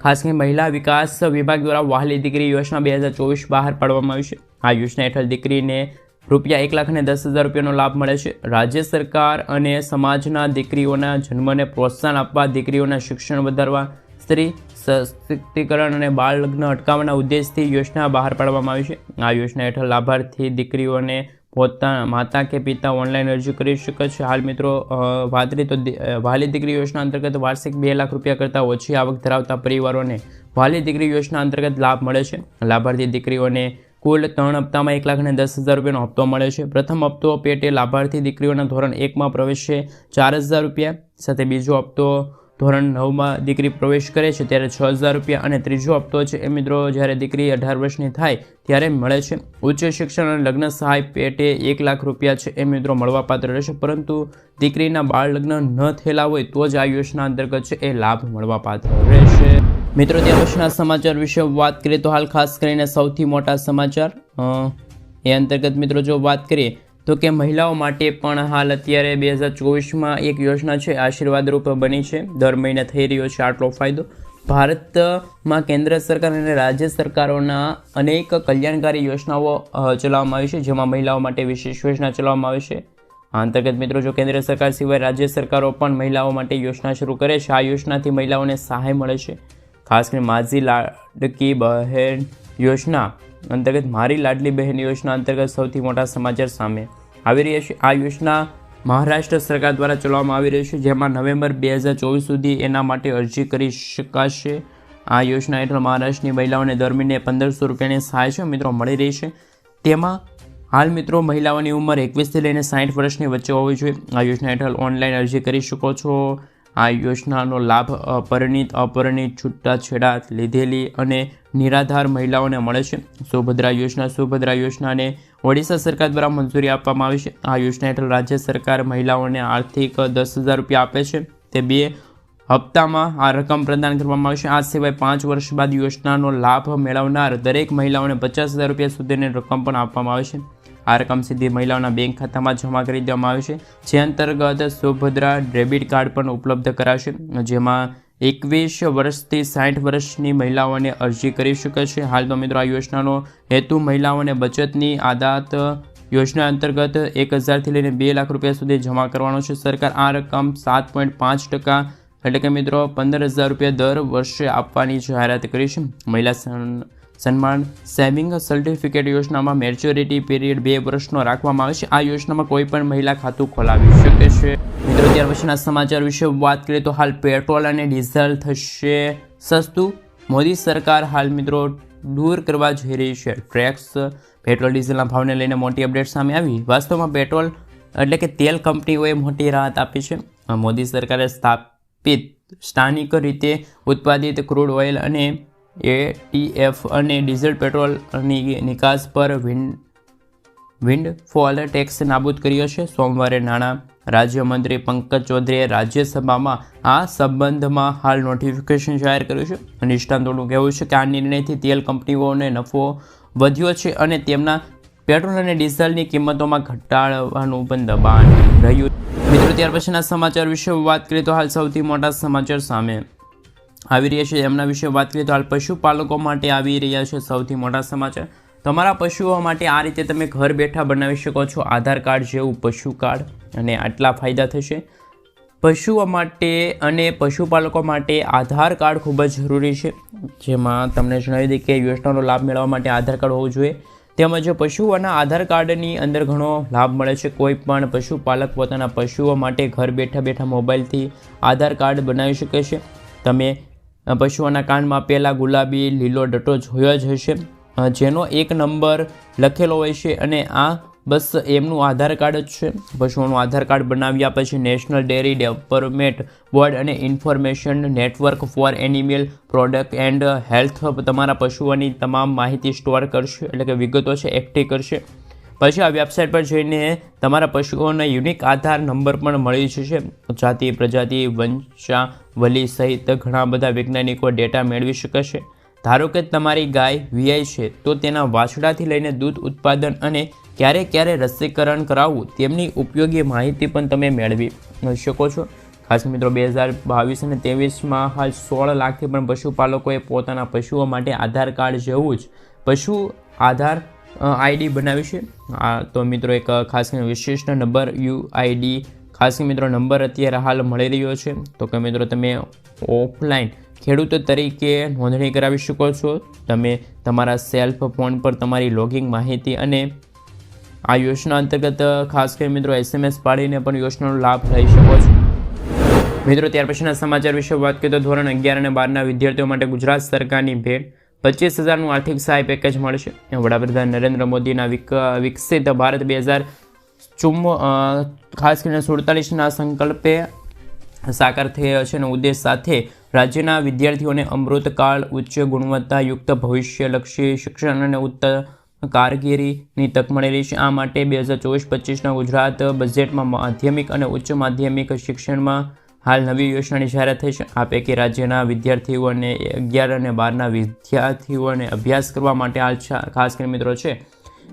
ખાસ કરીને મહિલા વિકાસ વિભાગ દ્વારા વહાલી દીકરી યોજના 2024 બહાર પાડવામાં આવી છે. આ યોજના હેઠળ દીકરીને રૂપિયા 1,10,000 રૂપિયાનો લાભ મળે છે. રાજ્ય સરકાર અને સમાજના દીકરીઓના જન્મને પ્રોત્સાહન આપવા, દીકરીઓના શિક્ષણ વધારવા, સ્ત્રી સશક્તિકરણ અને બાળ લગ્ન અટકાવવાના ઉદ્દેશથી યોજના બહાર પાડવામાં આવી છે. આ યોજના હેઠળ લાભાર્થી દીકરીઓને પોતાના માતા કે પિતા ઓનલાઈન અરજી કરી શકે છે. હાલ મિત્રો વાત કરીએ તો વહાલી દીકરી યોજના અંતર્ગત વાર્ષિક 2 લાખ રૂપિયા કરતાં ઓછી આવક ધરાવતા પરિવારોને વહાલી દીકરી યોજના અંતર્ગત લાભ મળે છે. લાભાર્થી દીકરીઓને કુલ 3 હપ્તામાં 1,10,000 રૂપિયાનો હપ્તો મળે છે. પ્રથમ હપ્તો પેટે લાભાર્થી દીકરીઓના ધોરણ 1માં પ્રવેશે 4,000 રૂપિયા, સાથે બીજો હપ્તો ધોરણ 9માં દીકરી પ્રવેશ કરે છે ત્યારે 6,000 રૂપિયા અને ત્રીજો હપ્તો છે એ મિત્રો જ્યારે દીકરી 18 વર્ષની થાય ત્યારે મળે છે. ઉચ્ચ શિક્ષણ અને લગ્ન સહાય પેટે 1 લાખ રૂપિયા છે એ મિત્રો મળવાપાત્ર રહેશે, પરંતુ દીકરીના બાળ લગ્ન ન થયેલા હોય તો જ આ યોજના અંતર્ગત છે એ લાભ મળવાપાત્ર રહેશે. મિત્રો, ત્યાર પછીના સમાચાર વિશે વાત કરીએ તો હાલ ખાસ કરીને સૌથી મોટા સમાચાર એ અંતર્ગત મિત્રો જો વાત કરીએ તો કે મહિલાઓ માટે પણ હાલ અત્યારે 2024માં એક યોજના છે આશીર્વાદરૂપ બની છે. દર મહિને થઈ રહ્યો છે આટલો ફાયદો. ભારતમાં કેન્દ્ર સરકાર અને રાજ્ય સરકારોના અનેક કલ્યાણકારી યોજનાઓ ચલાવવામાં આવી છે, જેમાં મહિલાઓ માટે વિશેષ યોજના ચલાવવામાં આવી છે. આ અંતર્ગત મિત્રો જો કેન્દ્ર સરકાર સિવાય રાજ્ય સરકારો પણ મહિલાઓ માટે યોજના શરૂ કરે છે. આ યોજનાથી મહિલાઓને સહાય મળે છે. ખાસ કરીને માજી લાડકી બહેન યોજના અંતર્ગત મારી લાડલી બહેન યોજના અંતર્ગત સૌથી મોટા સમાચાર સામે આવી રહ્યા છે. આ યોજના મહારાષ્ટ્ર સરકાર દ્વારા ચલાવવામાં આવી રહી છે, જેમાં નવેમ્બર 2024 સુધી એના માટે અરજી કરી શકાશે. આ યોજના હેઠળ મહારાષ્ટ્રની મહિલાઓને દર મહિને 1,500 રૂપિયાની સહાય છે મિત્રો મળી રહી છે. તેમાં હાલ મિત્રો મહિલાઓની ઉંમર 21થી લઈને 60 વર્ષની વચ્ચે હોવી જોઈએ. આ યોજના હેઠળ ઓનલાઈન અરજી કરી શકો છો. આ યોજનાનો લાભ પરિણીત અપરિણીત છૂટાછેડા લીધેલી અને નિરાધાર મહિલાઓને મળે છે. સુભદ્રા યોજનાને ઓડિશા સરકાર દ્વારા મંજૂરી આપવામાં આવી છે. આ યોજના હેઠળ રાજ્ય સરકાર મહિલાઓને આર્થિક 10,000 રૂપિયા આપે છે. તે 2 હપ્તામાં આ રકમ પ્રદાન કરવામાં આવશે. આ સિવાય 5 વર્ષ બાદ યોજનાનો લાભ મેળવનાર દરેક મહિલાઓને 50,000 રૂપિયા સુધીની રકમ પણ આપવામાં આવે છે. આ રકમ સીધી મહિલાઓના બેંક ખાતામાં જમા કરી દેવામાં આવે છે, જે અંતર્ગત સુભદ્રા ડેબિટ કાર્ડ પણ ઉપલબ્ધ કરાશે, જેમાં 21 વર્ષથી 60 વર્ષની મહિલાઓને અરજી કરી શકે છે. હાલ તો મિત્રો આ યોજનાનો હેતુ મહિલાઓને બચતની આદાત યોજના અંતર્ગત 1,000થી લઈને 2 લાખ રૂપિયા સુધી જમા કરવાનો છે. સરકાર આ રકમ 7.5% એટલે કે મિત્રો 15,000 રૂપિયા દર વર્ષે આપવાની જાહેરાત કરી છે. મહિલા સન્માન સેવિંગ સર્ટિફિકેટ યોજનામાં મેચ્યોરિટી પીરિયડ 2 વર્ષનો રાખવામાં આવે છે. આ યોજનામાં કોઈ પણ મહિલા ખાતું ખોલાવી શકે છે. મિત્રો ત્યાર પછીના સમાચાર વિશે વાત કરીએ તો હાલ પેટ્રોલ અને ડીઝલ થશે સસ્તું. મોદી સરકાર હાલ મિત્રો દૂર કરવા જઈ રહી છે ટેક્સ. પેટ્રોલ ડીઝલના ભાવને લઈને મોટી અપડેટ સામે આવી. વાસ્તવમાં પેટ્રોલ એટલે કે તેલ કંપનીઓએ મોટી રાહત આપી છે. મોદી સરકારે સ્થાનિક રીતે ઉત્પાદિત ક્રૂડ ઓઇલ અને ATF અને ડીઝલ પેટ્રોલની નિકાસ પર વિન્ડફોલ ટેક્સ નાબૂદ કર્યો છે. સોમવારે નાણાં રાજ્યમંત્રી પંકજ ચૌધરીએ રાજ્યસભામાં આ સંબંધમાં હાલ નોટિફિકેશન જાહેર કર્યું છે. નિષ્ણાતોનું કહેવું છે કે આ નિર્ણયથી તેલ કંપનીઓને નફો વધ્યો છે અને તેમના પેટ્રોલ અને ડીઝલની કિંમતોમાં ઘટાડવાનું પણ દબાણ રહ્યું. મિત્રો ત્યાર પછીના સમાચાર વિશે વાત કરીએ તો હાલ સૌથી મોટા સમાચાર સામે આવી રહ્યા છે. એમના વિશે વાત કરીએ તો હાલ પશુપાલકો માટે આવી રહ્યા છે સૌથી મોટા સમાચાર. તમારા પશુઓ માટે આ રીતે તમે ઘર બેઠા બનાવી શકો છો આધાર કાર્ડ જેવું પશુ કાર્ડ, અને આટલા ફાયદા થશે. પશુઓ માટે અને પશુપાલકો માટે આધાર કાર્ડ ખૂબ જ જરૂરી છે, જેમાં તમને જણાવી દઈએ કે યોજનાનો લાભ મેળવવા માટે આધાર કાર્ડ હોવું જોઈએ. તેમજ પશુઓના આધાર કાર્ડની અંદર ઘણો લાભ મળે છે. કોઈ પણ પશુપાલક પોતાના પશુઓ માટે ઘર બેઠા મોબાઈલથી આધાર કાર્ડ બનાવી શકે છે. તમે પશુઓના કાનમાં પેલા ગુલાબી લીલો ડટ્ટો જોયો જ હશે, જેનો 1 નંબર લખેલો હોય છે, અને આ બસ એમનું આધાર કાર્ડ જ છે. પશુઓનું આધાર કાર્ડ બનાવ્યા પછી નેશનલ ડેરી ડેવલપમેન્ટ બોર્ડ અને information network four animal product and health તમારા પશુઓની તમામ માહિતી સ્ટોર કરશે, એટલે કે વિગતો છે એકઠી કરશે. પછી આ વેબસાઇટ પર જઈને તમારા પશુઓને યુનિક આધાર નંબર પણ મળી જશે. જાતિ, પ્રજાતિ, વંશાવલી સહિત ઘણા બધા વૈજ્ઞાનિકો ડેટા મેળવી શકશે. ધારો કે તમારી ગાય વીઆઈ છે તો તેના વાછડાથી લઈને દૂધ ઉત્પાદન અને ક્યારે રસીકરણ કરાવવું તેમની ઉપયોગી માહિતી પણ તમે મેળવી શકો છો. ખાસ મિત્રો 2022 અને 2023માં હાલ 16 લાખથી પણ પશુપાલકોએ પોતાના પશુઓ માટે આધાર કાર્ડ જેવું જ પશુ આધાર આઈડી બનાવી છે. તો મિત્રો એક ખાસ વિશિષ્ટ નંબર UID ખાસ મિત્રો નંબર અત્યારે હાલ મળી રહ્યો છે. તો કે મિત્રો તમે ઓફલાઈન ખેડૂત તરીકે નોંધણી કરાવી શકો છો. તમે તમારા સેલ્ફ ફોન પર તમારી લોગિંગ માહિતી અને આ યોજના અંતર્ગત ખાસ કરીને મિત્રો SMS પાડીને પણ યોજનાનો લાભ લઈ શકો છો. મિત્રો ત્યાર પછીના સમાચાર વિશે વાત કરીએ તો ધોરણ 11 અને 12ના વિદ્યાર્થીઓ માટે ગુજરાત સરકારની ભેટ 25,000નું આર્થિક સહાય પેકેજ મળશે. વડાપ્રધાન નરેન્દ્ર મોદીના વિકસિત ભારત 2054 ખાસ કરીને 47ના સંકલ્પે સાકાર થયો છે, અને ઉદ્દેશ સાથે રાજ્યના વિદ્યાર્થીઓને અમૃતકાળ ઉચ્ચ ગુણવત્તાયુક્ત ભવિષ્યલક્ષી શિક્ષણ અને ઉત્તમ કારકિર્દીની તક મળેલી છે. આ માટે 2024-25ના ગુજરાત બજેટમાં માધ્યમિક અને ઉચ્ચ માધ્યમિક શિક્ષણમાં હાલ નવી યોજનાની જાહેરાત થઈ છે. આ પૈકી રાજ્યના વિદ્યાર્થીઓને 11 અને 12ના વિદ્યાર્થીઓને અભ્યાસ કરવા માટે હાલ ખાસ કરીને મિત્રો છે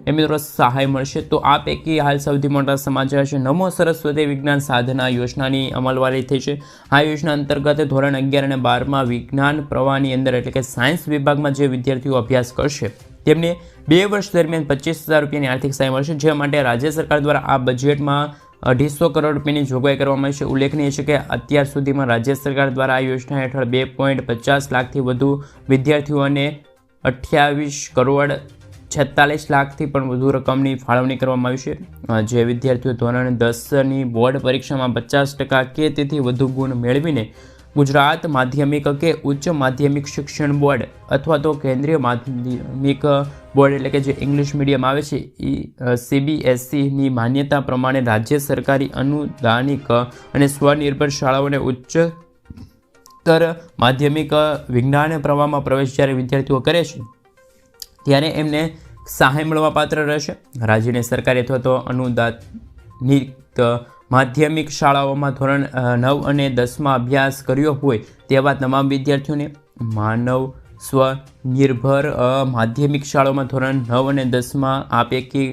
એ મિત્રો સહાય મળશે. તો આ પૈકી હાલ સૌથી મોટા સમાચાર છે નમો સરસ્વતી વિજ્ઞાન સાધના યોજનાની અમલવારી થઈ છે. આ યોજના અંતર્ગત ધોરણ 11 અને 12માં વિજ્ઞાન પ્રવાહની અંદર એટલે કે સાયન્સ વિભાગમાં જે વિદ્યાર્થીઓ અભ્યાસ કરશે તેમને 2 વર્ષ દરમિયાન 25,000 રૂપિયાની આર્થિક સહાય મળશે, જે માટે રાજ્ય સરકાર દ્વારા આ બજેટમાં 250 કરોડ રૂપિયાની જોગવાઈ કરવામાં આવી છે. ઉલ્લેખનીય છે કે અત્યાર સુધીમાં રાજ્ય સરકાર દ્વારા આ યોજના હેઠળ 2.50 લાખથી વધુ વિદ્યાર્થીઓને 28 કરોડ 46 લાખથી પણ વધુ રકમની ફાળવણી કરવામાં આવી છે. જે વિદ્યાર્થીઓ ધોરણ 10ની બોર્ડ પરીક્ષામાં 50% કે તેથી વધુ ગુણ મેળવીને ગુજરાત માધ્યમિક કે ઉચ્ચ માધ્યમિક શિક્ષણ બોર્ડ અથવા તો કેન્દ્રીય માધ્યમિક બોર્ડ એટલે કે જે ઇંગ્લિશ મીડિયમ આવે છે એ CBSEની માન્યતા પ્રમાણે રાજ્ય સરકારી અનુદાનિક અને સ્વનિર્ભર શાળાઓને ઉચ્ચતર માધ્યમિક વિજ્ઞાન પ્રવાહમાં પ્રવેશ જ્યારે વિદ્યાર્થીઓ કરે છે ત્યારે એમને સહાય મળવાપાત્ર રહેશે. રાજ્યની સરકારી અથવા તો અનુદાનિક માધ્યમિક શાળાઓમાં ધોરણ 9 અને 10માં અભ્યાસ કર્યો હોય તેવા તમામ વિદ્યાર્થીઓને, માનવ સ્વનિર્ભર માધ્યમિક શાળાઓમાં ધોરણ 9 અને 10માં આ પૈકી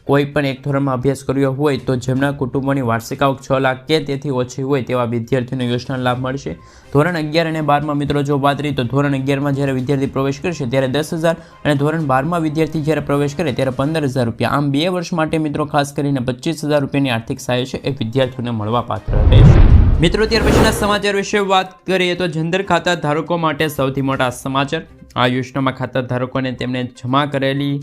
કોઈ પણ એક ધોરણમાં અભ્યાસ કર્યો હોય તો જેમના કુટુંબોની વાર્ષિક આવક 6 લાખ કે તેથી ઓછી હોય તેવા વિદ્યાર્થીઓને યોજનાનો લાભ મળશે. ધોરણ 11 અને 12માં મિત્રો જો વાત કરીએ તો ધોરણ 11માં જ્યારે વિદ્યાર્થી પ્રવેશ કરશે ત્યારે 10,000 અને ધોરણ 12માં વિદ્યાર્થી જ્યારે પ્રવેશ કરે ત્યારે 15,000 રૂપિયા. આમ 2 વર્ષ માટે મિત્રો ખાસ કરીને 25,000 રૂપિયાની આર્થિક સહાય છે એ વિદ્યાર્થીઓને મળવાપાત્ર રહેશે. મિત્રો ત્યાર પછીના સમાચાર વિશે વાત કરીએ તો જનધન ખાતા ધારકો માટે સૌથી મોટા સમાચાર. આ યોજનામાં ખાતા ધારકોને તેમને જમા કરેલી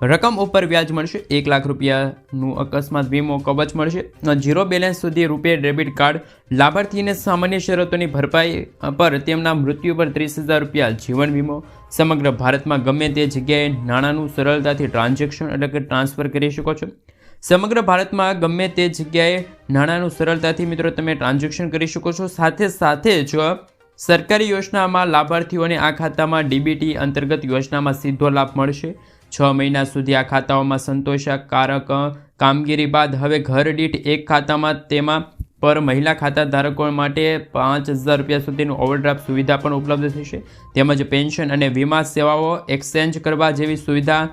રકમ ઉપર વ્યાજ મળશે. 1 લાખ રૂપિયાનું અકસ્માત વીમો કવચ મળશે. 0 બેલેન્સ સુધી રૂપે ડેબિટ કાર્ડ. લાભાર્થીને સામાન્ય શરતોની ભરપાઈ પર તેમના મૃત્યુ પર 30,000 રૂપિયા જીવન વીમો. સમગ્ર ભારતમાં ગમે તે જગ્યાએ નાણાંનું સરળતાથી ટ્રાન્ઝેક્શન એટલે કે ટ્રાન્સફર કરી શકો છો. સમગ્ર ભારતમાં ગમે તે જગ્યાએ નાણાંનું સરળતાથી મિત્રો તમે ટ્રાન્ઝેક્શન કરી શકો છો. સાથે જ સરકારી યોજનામાં લાભાર્થીઓને આ ખાતામાં DBT અંતર્ગત યોજનામાં સીધો લાભ મળશે. 6 મહિના સુધી આ ખાતાઓમાં સંતોષકારક કામગીરી બાદ હવે ઘર દીઠ એક ખાતામાં તેમાં પર મહિલા ખાતા ધારકો માટે 5,000 રૂપિયા સુધીનું ઓવરડ્રાફ્ટ સુવિધા પણ ઉપલબ્ધ થશે. તેમજ પેન્શન અને વીમા સેવાઓ એક્સચેન્જ કરવા જેવી સુવિધા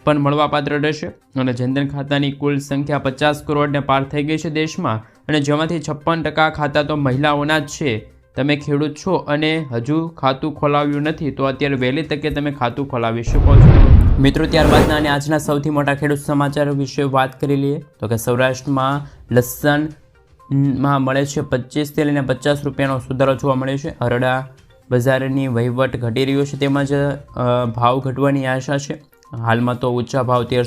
પણ મળવાપાત્ર રહેશે. અને જનધન ખાતાની કુલ સંખ્યા 50 કરોડને પાર થઈ ગઈ છે દેશમાં, અને જેમાંથી 56% ખાતા તો મહિલાઓના જ છે. તમે ખેડૂત છો અને હજુ ખાતું ખોલાવ્યું નથી તો અત્યારે વહેલી તકે તમે ખાતું ખોલાવી શકો છો. મિત્રો ત્યારબાદના અને આજના સૌથી મોટા ખેડૂત સમાચાર વિશે વાત કરી લઈએ તો કે સૌરાષ્ટ્રમાં લસણમાં મળે છે 25 થી લઈને 50 રૂપિયાનો સુધારો જોવા મળે છે. હરડા બજારની વહીવટ ઘટી રહ્યો છે તેમજ ભાવ ઘટવાની આશા છે. હાલમાં તો ઊંચા ભાવ